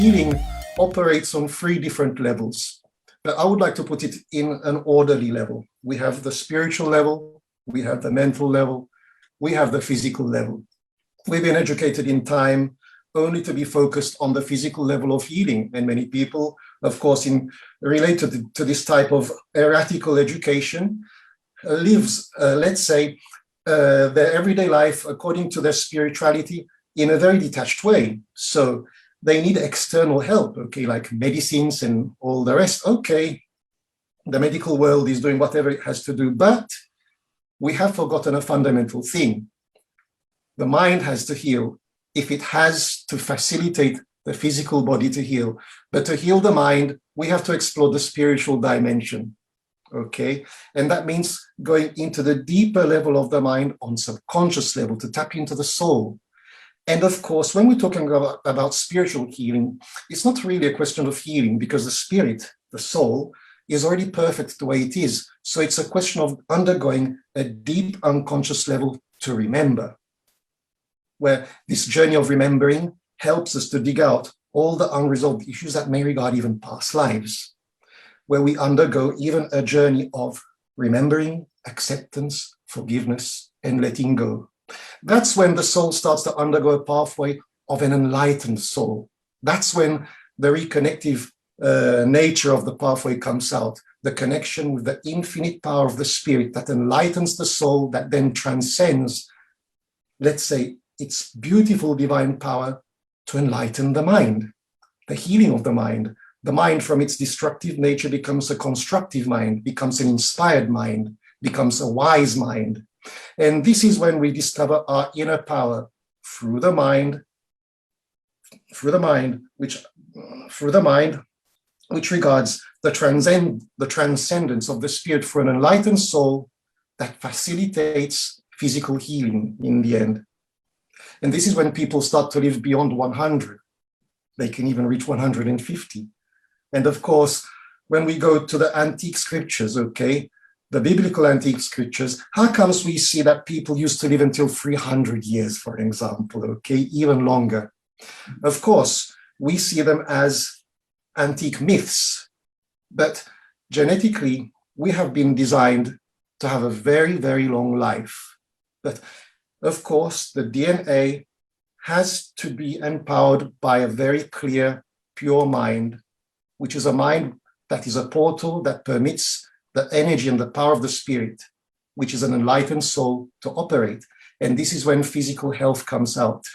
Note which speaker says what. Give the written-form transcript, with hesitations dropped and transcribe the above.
Speaker 1: healing operates on three different levels, but I would like to put it in an orderly level. We have the spiritual level, we have the mental level, we have the physical level. We've been educated in time only to be focused on the physical level of healing, and many people, of course, related to this type of heretical education, lives, let's say, their everyday life according to their spirituality in a very detached way. So they need external help, okay, like medicines and all the rest. Okay, the medical world is doing whatever it has to do, but we have forgotten a fundamental thing. The mind has to heal if it has to facilitate the physical body to heal. But to heal the mind, we have to explore the spiritual dimension, okay? And that means going into the deeper level of the mind on subconscious level to tap into the soul. And of course, when we're talking about spiritual healing, it's not really a question of healing because the spirit, the soul, is already perfect the way it is. So it's a question of undergoing a deep unconscious level to remember, where this journey of remembering helps us to dig out all the unresolved issues that may regard even past lives, where we undergo even a journey of remembering, acceptance, forgiveness, and letting go. That's when the soul starts to undergo a pathway of an enlightened soul. That's when the reconnective nature of the pathway comes out, the connection with the infinite power of the spirit that enlightens the soul, that then transcends, let's say, its beautiful divine power to enlighten the mind, the healing of the mind. The mind from its destructive nature becomes a constructive mind, becomes an inspired mind, becomes a wise mind. And this is when we discover our inner power through the mind, which regards the transcendence of the spirit for an enlightened soul that facilitates physical healing in the end. And this is when people start to live beyond 100. They can even reach 150. And of course, when we go to the antique scriptures, okay, the biblical antique scriptures, how comes we see that people used to live until 300 years, for example, okay, even longer? Of course, we see them as antique myths, but genetically, we have been designed to have a very, very long life. But of course, the DNA has to be empowered by a very clear, pure mind, which is a mind that is a portal that permits the energy and the power of the spirit, which is an enlightened soul, to operate. And this is when physical health comes out.